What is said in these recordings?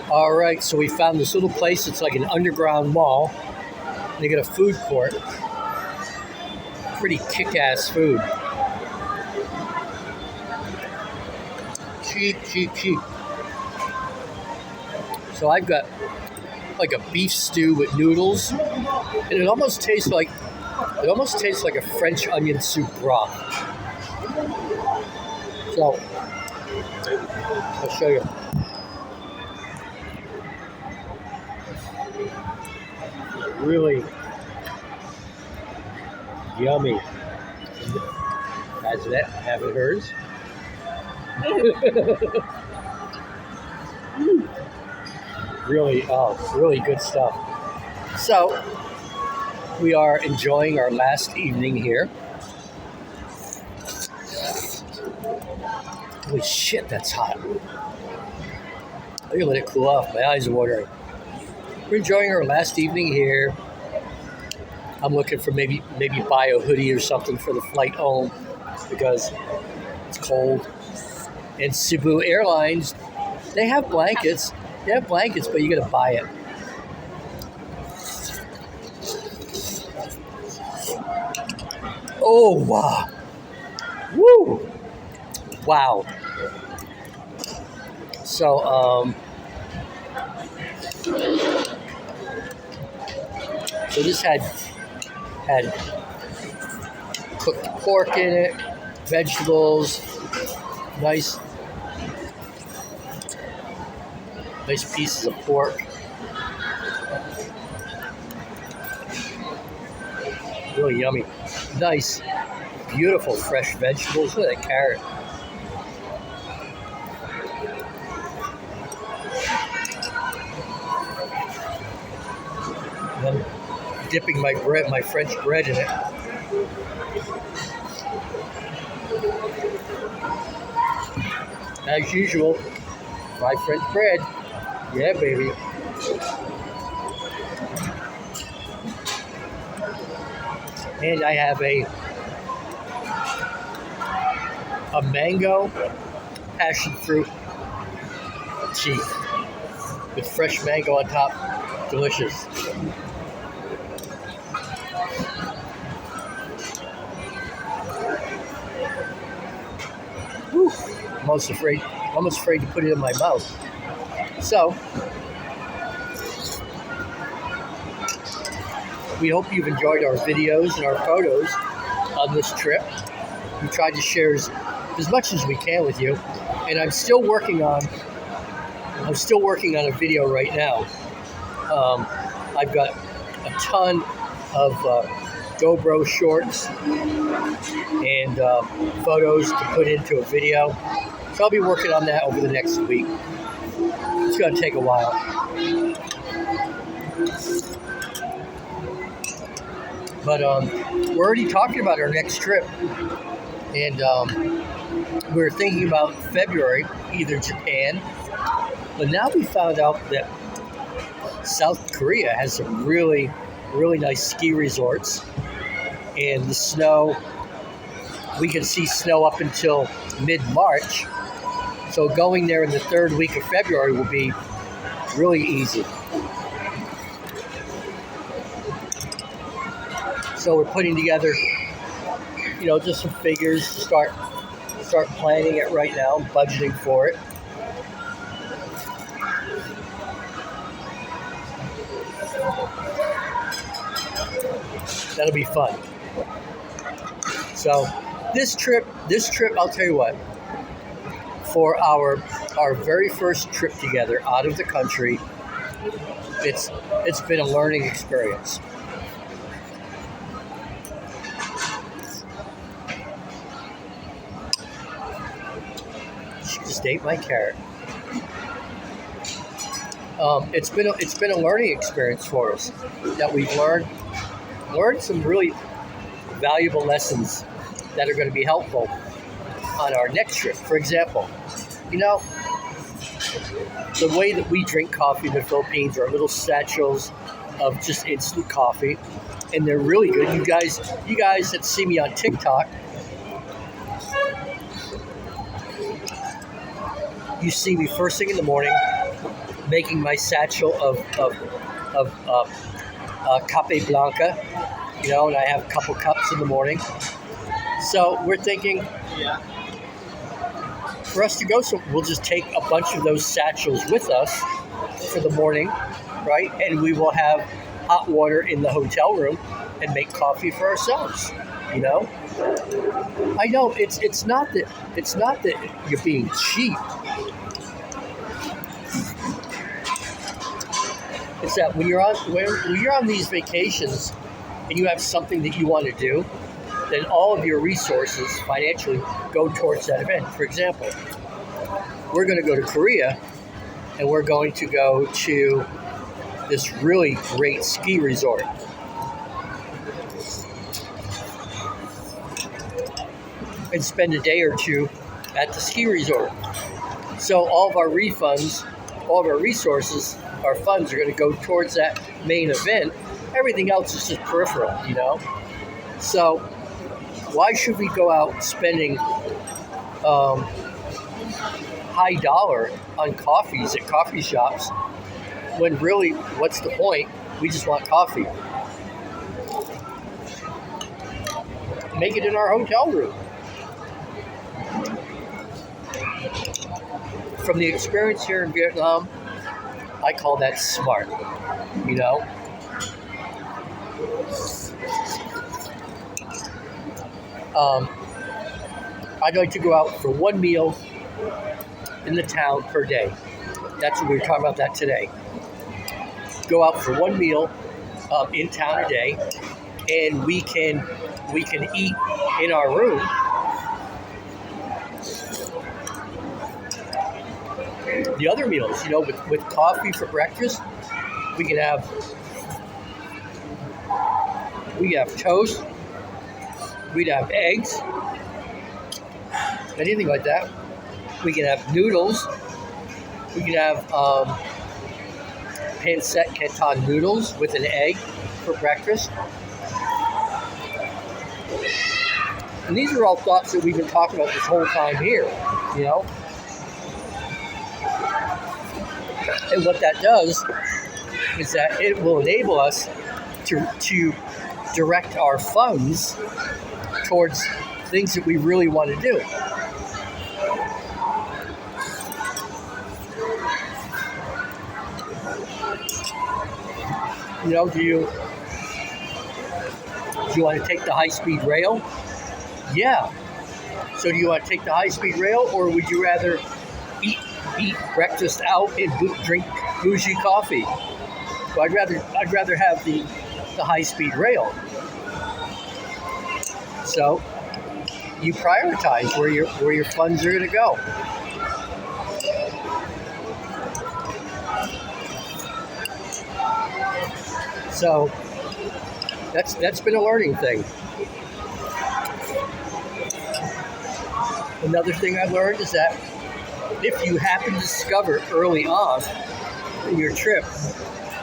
All right, so we found this little place. It's like an underground mall. They got a food court. Pretty kick-ass food. Cheap, cheap, cheap. So I've got like a beef stew with noodles, and it almost tastes like a French onion soup broth. So I'll show you. Really yummy. Has that? Have it hers? Really good stuff. So we are enjoying our last evening here. Holy shit, that's hot. I'm gonna let it cool off. My eyes are watering. We're enjoying our last evening here. I'm looking for maybe buy a hoodie or something for the flight home because it's cold. And Cebu Airlines, they have blankets. But you gotta buy it. Oh wow! Woo! Wow. So so this had cooked pork in it, vegetables, nice pieces of pork. Really yummy. Nice, beautiful fresh vegetables. Look at that carrot. And I'm dipping my French bread in it. As usual, my French bread. Yeah, baby. And I have a mango passion fruit tea with fresh mango on top. Delicious. Whew. I'm almost afraid to put it in my mouth. So, we hope you've enjoyed our videos and our photos on this trip. We tried to share as much as we can with you, and I'm still working on a video right now. I've got a ton of GoPro shorts and photos to put into a video, so I'll be working on that over the next week. It's going to take a while. But we're already talking about our next trip. And we're thinking about February, either Japan. But now we found out that South Korea has some really, really nice ski resorts. And the snow, we can see snow up until mid-March. So going there in the third week of February will be really easy. So we're putting together, just some figures to start planning it right now, budgeting for it. That'll be fun. So this trip, I'll tell you what. For our very first trip together out of the country, it's been a learning experience. She just ate my carrot. It's been a learning experience for us that we've learned some really valuable lessons that are going to be helpful on our next trip. For example, the way that we drink coffee in the Philippines are little satchels of just instant coffee, and they're really good. You guys that see me on TikTok, you see me first thing in the morning making my satchel of Cape Blanca, and I have a couple cups in the morning. So we're thinking for us to go, so we'll just take a bunch of those satchels with us for the morning, right? And we will have hot water in the hotel room and make coffee for ourselves. I know it's not that you're being cheap. It's that when you're on these vacations and you have something that you want to do, then all of your resources financially go towards that event. For example, we're going to go to Korea, and we're going to go to this really great ski resort. And spend a day or two at the ski resort. So all of our refunds, all of our resources, our funds are going to go towards that main event. Everything else is just peripheral, So why should we go out spending high dollar on coffees at coffee shops when really, what's the point? We just want coffee. Make it in our hotel room. From the experience here in Vietnam, I call that smart, I'd like to go out for one meal in the town per day. That's what we were talking about that today. Go out for one meal in town a day, and we can eat in our room. The other meals, with coffee for breakfast, we can have toast, we'd have eggs, anything like that. We can have noodles. We can have pancit canton noodles with an egg for breakfast. And these are all thoughts that we've been talking about this whole time here, And what that does is that it will enable us to direct our funds towards things that we really want to do. Do you want to take the high-speed rail? Yeah. So do you want to take the high-speed rail, or would you rather eat breakfast out and drink bougie coffee? Well, I'd rather have the high-speed rail. So you prioritize where your funds are going to go. So that's been a learning thing. Another thing I learned is that if you happen to discover early on in your trip,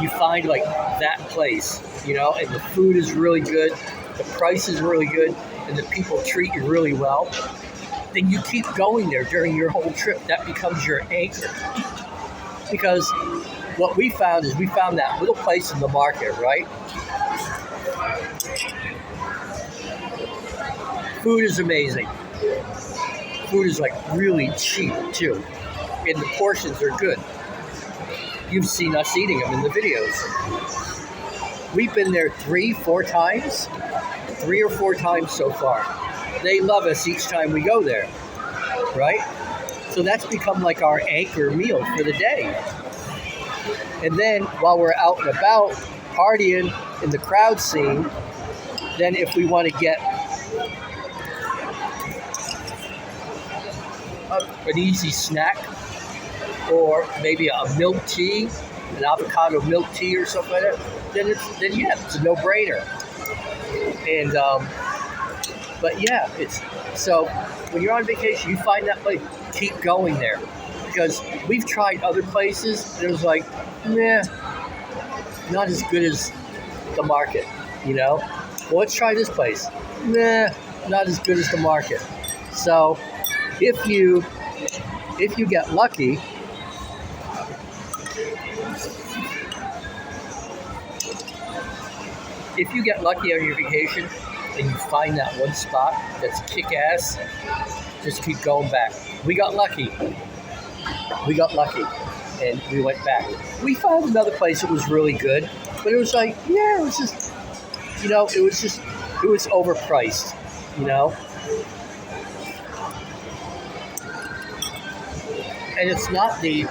you find like that place, and the food is really good, the price is really good, and the people treat you really well, then you keep going there during your whole trip. That becomes your anchor. Because what we found is that little place in the market, right? Food is amazing. Food is like really cheap too. And the portions are good. You've seen us eating them in the videos. We've been there 3 or 4 times so far. They love us each time we go there, right? So that's become like our anchor meal for the day. And then while we're out and about partying in the crowd scene, then if we want to get an easy snack, or maybe a milk tea, an avocado milk tea or something like that, then it's a no-brainer. And but yeah, it's so when you're on vacation, you find that place, keep going there, because we've tried other places and it was like, nah, not as good as the market, Well, let's try this place. Nah, not as good as the market. So if you get lucky, If you get lucky on your vacation and you find that one spot that's kick-ass, just keep going back. We got lucky. We got lucky, and we went back. We found another place that was really good, but it was like, yeah, it was just, it was overpriced, And it's not the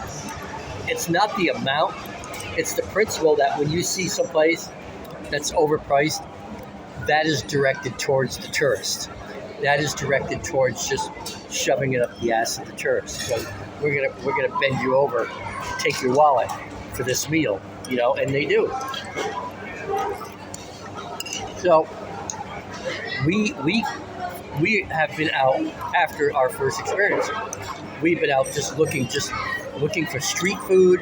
amount, it's the principle that when you see someplace that's overpriced, that is directed towards the tourist. That is directed towards just shoving it up the ass of the tourist. So we're gonna bend you over, take your wallet for this meal, and they do. So we have been out after our first experience. We've been out just looking for street food,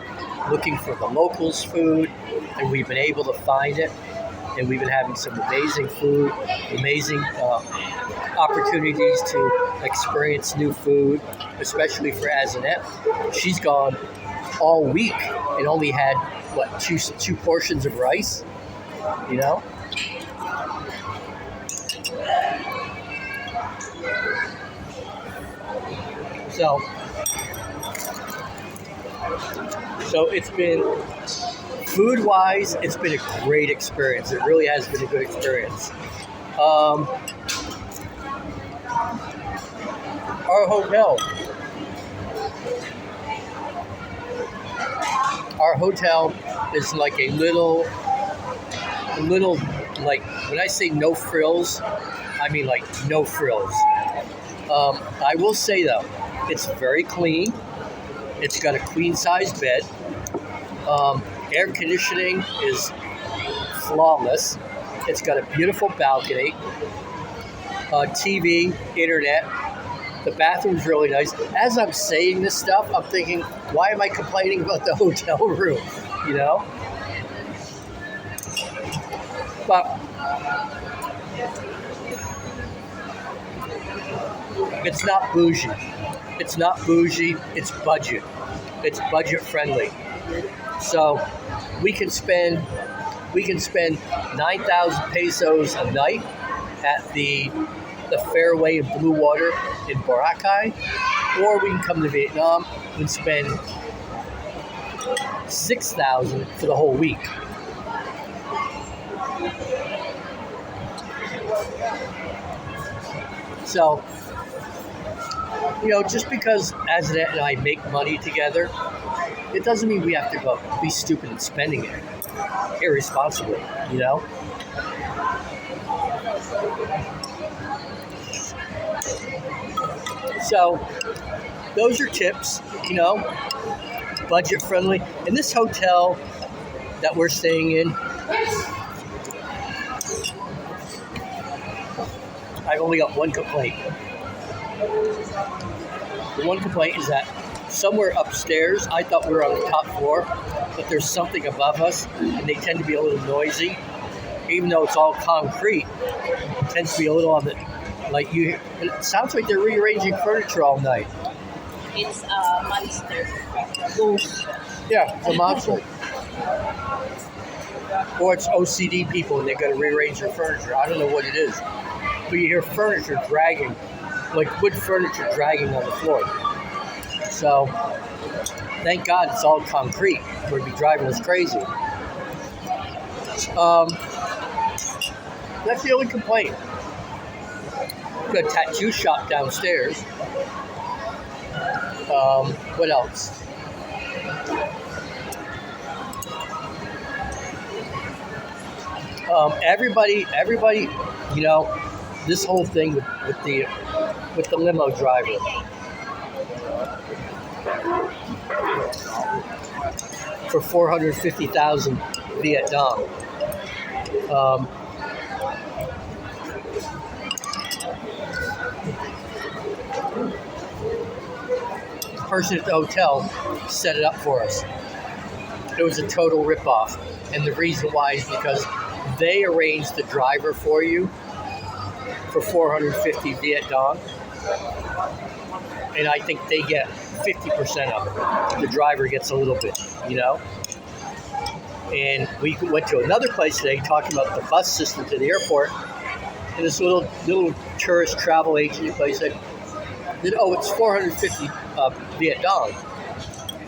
looking for the locals' food, and we've been able to find it. And we've been having some amazing food, amazing opportunities to experience new food, especially for Azanet. She's gone all week and only had, two portions of rice, So it's been, food-wise, it's been a great experience. It really has been a good experience. Our hotel is like a little, like, when I say no frills, I mean like no frills. I will say though, it's very clean. It's got a queen size bed. Air conditioning is flawless. It's got a beautiful balcony, TV, internet. The bathroom's really nice. As I'm saying this stuff, I'm thinking, why am I complaining about the hotel room? But it's not bougie. It's not bougie. It's budget. It's budget friendly. So we can spend 9,000 pesos a night at the Fairway in Blue Water in Boracay, or we can come to Vietnam and spend 6,000 for the whole week. So, just because Azanet and I make money together, it doesn't mean we have to go be stupid and spending it irresponsibly, So, those are tips, budget friendly. And this hotel that we're staying in, I've only got one complaint. The one complaint is that somewhere upstairs, I thought we were on the top floor, but there's something above us, and they tend to be a little noisy. Even though it's all concrete, it tends to be a little on the, it sounds like they're rearranging furniture all night. It's a monster. Ghost. Yeah, it's a monster. Or it's OCD people and they're going to rearrange their furniture. I don't know what it is. But you hear furniture dragging, like wood furniture dragging on the floor. So, thank God it's all concrete. We'd be driving us crazy. That's the only complaint. Got a tattoo shop downstairs. What else? Everybody, this whole thing with the limo driver. For 450,000 Vietnam. The person at the hotel set it up for us. It was a total ripoff. And the reason why is because they arranged the driver for you for 450 Vietnam. And I think they get 50% of it. The driver gets a little bit, you know. And we went to another place today talking about the bus system to the airport. And this little tourist travel agency place said, "Oh, it's 450 Viet Dong."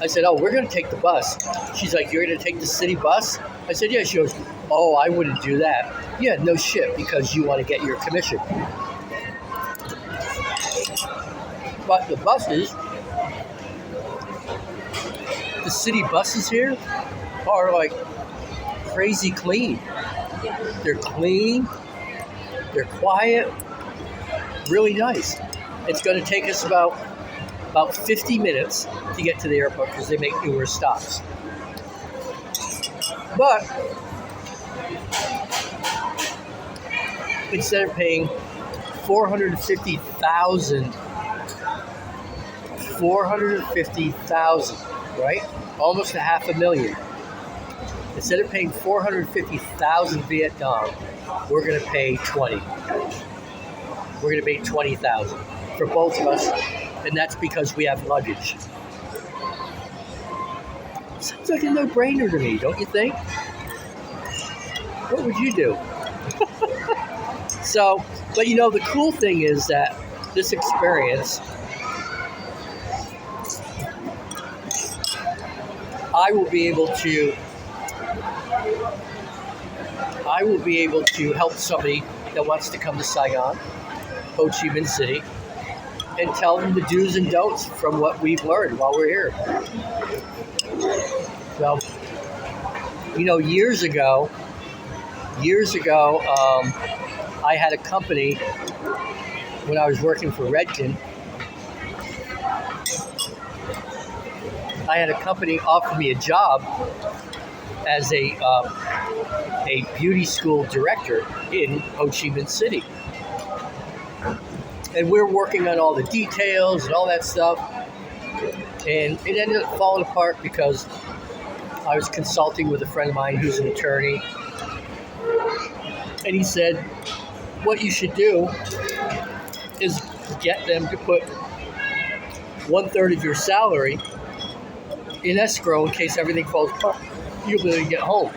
I said, "Oh, we're going to take the bus." She's like, "You're going to take the city bus?" I said, "Yeah." She goes, "Oh, I wouldn't do that." Yeah, no shit, because you want to get your commission. But the buses, the city buses here are like crazy clean. They're clean, they're quiet, really nice. It's going to take us about 50 minutes to get to the airport because they make numerous stops. But instead of paying $450,000, right? Almost a $500,000. Instead of paying 450,000 Viet Dong, we're going to pay 20. We're going to pay 20,000 for both of us, and that's because we have luggage. Sounds like a no-brainer to me, don't you think? What would you do? So, but you know, the cool thing is that this experience, I will be able to help somebody that wants to come to Saigon, Ho Chi Minh City, and tell them the do's and don'ts from what we've learned while we're here. So, you know, years ago, I had a company when I was working for Redken. I had a company offer me a job as a beauty school director in Ho Chi Minh City. And we're working on all the details and all that stuff. And it ended up falling apart because I was consulting with a friend of mine who's an attorney. And he said, what you should do is get them to put 1/3 of your salary in escrow in case everything falls apart. You'll be able to get home.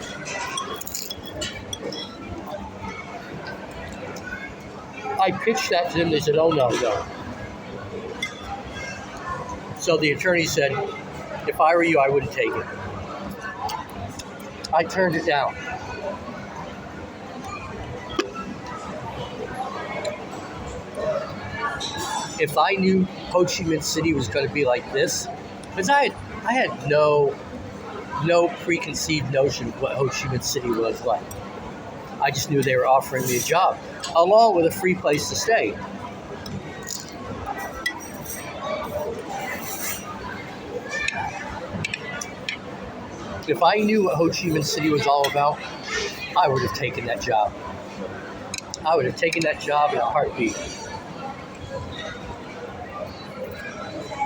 I pitched that to them. They said, "Oh, no. So the attorney said, if I were you, I wouldn't take it. I turned it down. If I knew Ho Chi Minh City was going to be like this, because I had no preconceived notion of what Ho Chi Minh City was like. I just knew they were offering me a job, along with a free place to stay. If I knew what Ho Chi Minh City was all about, I would have taken that job. I would have taken that job in a heartbeat.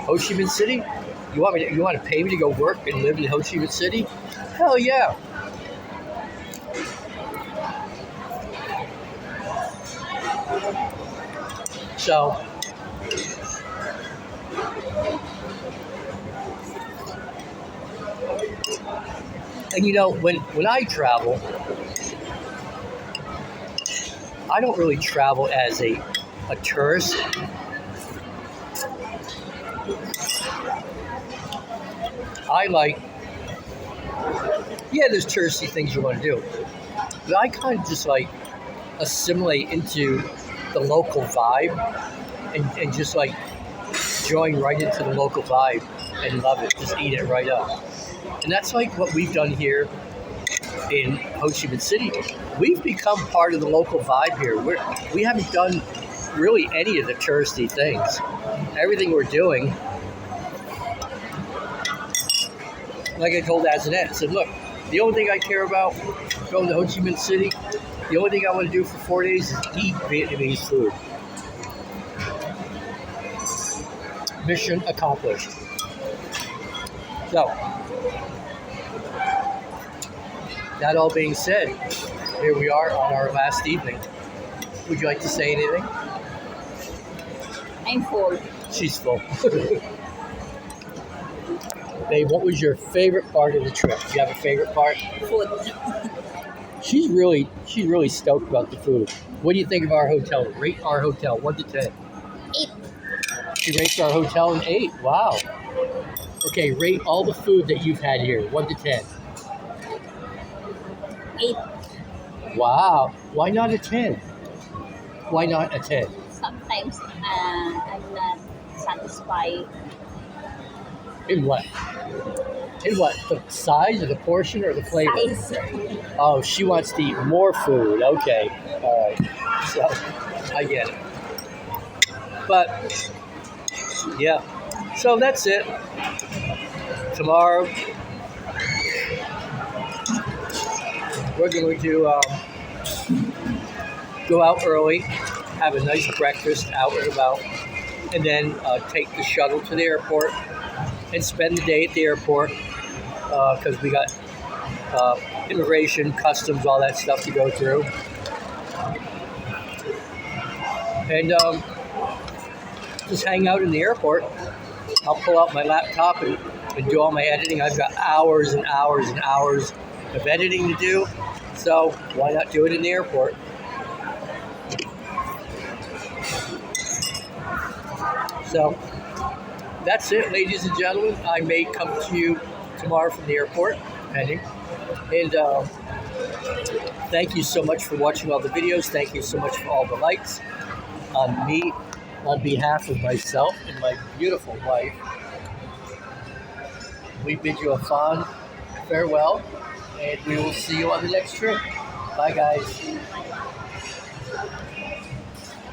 Ho Chi Minh City? You want to pay me to go work and live in Ho Chi Minh City? Hell yeah. So, and you know, when I travel, I don't really travel as a tourist. I like, yeah, there's touristy things you want to do, but I kind of just like assimilate into the local vibe and just like join right into the local vibe and love it, just eat it right up. And that's like what we've done here in Ho Chi Minh City. We've become part of the local vibe here. We haven't done really any of the touristy things. Everything we're doing, like I told Azanet, I said, look, the only thing I care about going to Ho Chi Minh City, the only thing I want to do for 4 days is eat Vietnamese food. Mission accomplished. So, that all being said, here we are on our last evening. Would you like to say anything? I'm full. She's full. Babe, what was your favorite part of the trip? Do you have a favorite part? Food. She's really stoked about the food. What do you think of our hotel? Rate our hotel 1 to 10. 8. She rates our hotel an 8. Wow. Okay, rate all the food that you've had here 1 to 10. 8. Wow. Why not a 10? Why not a 10? Sometimes I'm not satisfied. In what? In what? The size or the portion or the flavor? Size. Oh, she wants to eat more food. Okay. All right. So, I get it. But, yeah. So that's it. Tomorrow, we're going to go out early, have a nice breakfast out and about, and then take the shuttle to the airport and spend the day at the airport because we got immigration, customs, all that stuff to go through. And just hang out in the airport. I'll pull out my laptop and do all my editing. I've got hours and hours and hours of editing to do, so why not do it in the airport? So that's it, ladies and gentlemen. I may come to you tomorrow from the airport, depending. And thank you so much for watching all the videos. Thank you so much for all the likes. On me, on behalf of myself and my beautiful wife, we bid you a fond farewell, and we will see you on the next trip. Bye, guys.